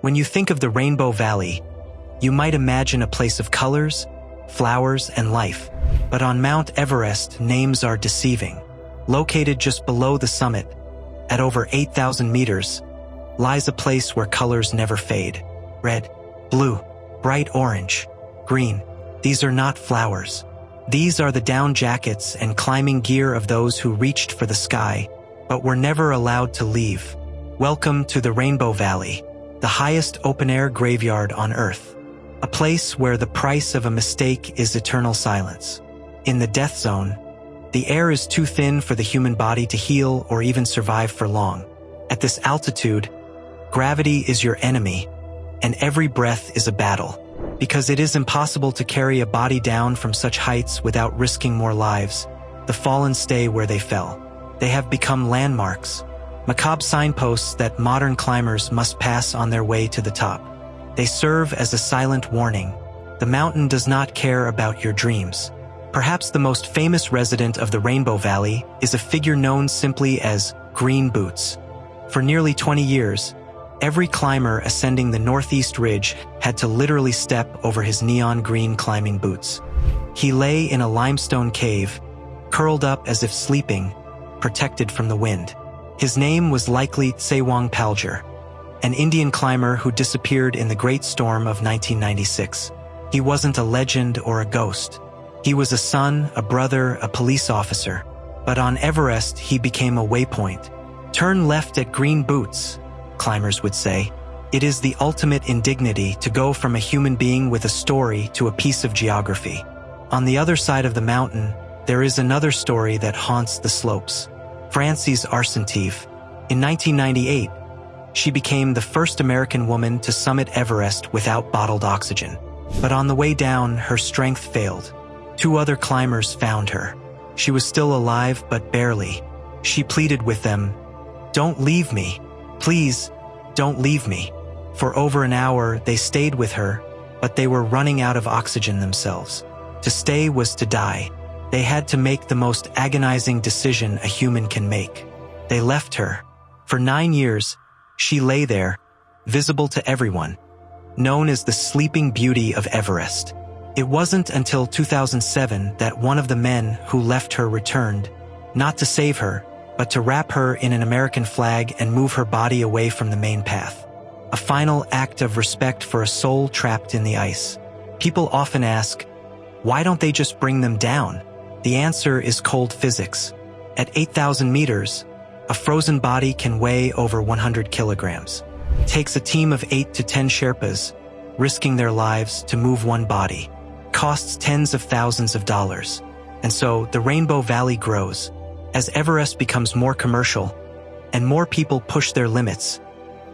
When you think of the Rainbow Valley, you might imagine a place of colors, flowers, and life. But on Mount Everest, names are deceiving. Located just below the summit, at over 8,000 meters, lies a place where colors never fade. Red, blue, bright orange, green. These are not flowers. These are the down jackets and climbing gear of those who reached for the sky, but were never allowed to leave. Welcome to the Rainbow Valley, the highest open-air graveyard on Earth. A place where the price of a mistake is eternal silence. In the death zone, the air is too thin for the human body to heal or even survive for long. At this altitude, gravity is your enemy, and every breath is a battle. Because it is impossible to carry a body down from such heights without risking more lives, the fallen stay where they fell. They have become landmarks, macabre signposts that modern climbers must pass on their way to the top. They serve as a silent warning. The mountain does not care about your dreams. Perhaps the most famous resident of the Rainbow Valley is a figure known simply as Green Boots. For nearly 20 years, every climber ascending the northeast ridge had to literally step over his neon green climbing boots. He lay in a limestone cave, curled up as if sleeping, protected from the wind. His name was likely Tsewang Palger, an Indian climber who disappeared in the Great Storm of 1996. He wasn't a legend or a ghost. He was a son, a brother, a police officer. But on Everest, he became a waypoint. Turn left at Green Boots, climbers would say. It is the ultimate indignity to go from a human being with a story to a piece of geography. On the other side of the mountain, there is another story that haunts the slopes. Frances Arsentive. In 1998, she became the first American woman to summit Everest without bottled oxygen. But on the way down, her strength failed. 2 other climbers found her. She was still alive, but barely. She pleaded with them, "Don't leave me. Please, don't leave me." For over an hour, they stayed with her, but they were running out of oxygen themselves. To stay was to die. They had to make the most agonizing decision a human can make. They left her. For 9 years, she lay there, visible to everyone, known as the Sleeping Beauty of Everest. It wasn't until 2007 that one of the men who left her returned, not to save her, but to wrap her in an American flag and move her body away from the main path. A final act of respect for a soul trapped in the ice. People often ask, why don't they just bring them down? The answer is cold physics. At 8,000 meters, a frozen body can weigh over 100 kilograms. It takes a team of 8 to 10 Sherpas, risking their lives to move one body. It costs tens of thousands of dollars. And so the Rainbow Valley grows. As Everest becomes more commercial and more people push their limits,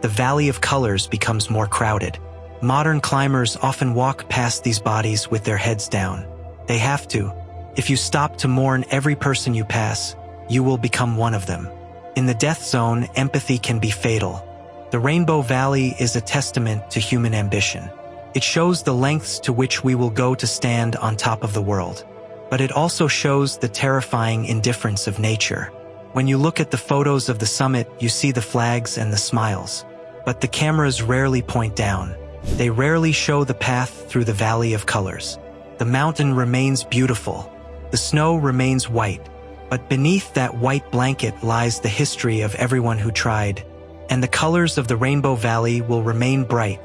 the Valley of Colors becomes more crowded. Modern climbers often walk past these bodies with their heads down. They have to. If you stop to mourn every person you pass, you will become one of them. In the death zone, empathy can be fatal. The Rainbow Valley is a testament to human ambition. It shows the lengths to which we will go to stand on top of the world. But it also shows the terrifying indifference of nature. When you look at the photos of the summit, you see the flags and the smiles. But the cameras rarely point down. They rarely show the path through the Valley of Colors. The mountain remains beautiful. The snow remains white. But beneath that white blanket lies the history of everyone who tried. And the colors of the Rainbow Valley will remain bright,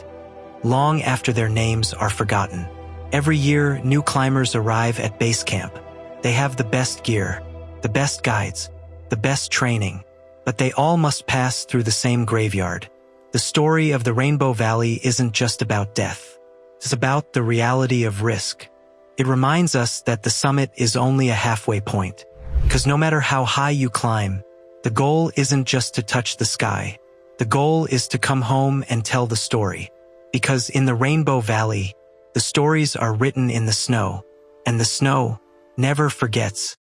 long after their names are forgotten. Every year, new climbers arrive at base camp. They have the best gear, the best guides, the best training, but they all must pass through the same graveyard. The story of the Rainbow Valley isn't just about death. It's about the reality of risk. It reminds us that the summit is only a halfway point. Because no matter how high you climb, the goal isn't just to touch the sky. The goal is to come home and tell the story. Because in the Rainbow Valley, the stories are written in the snow, and the snow never forgets.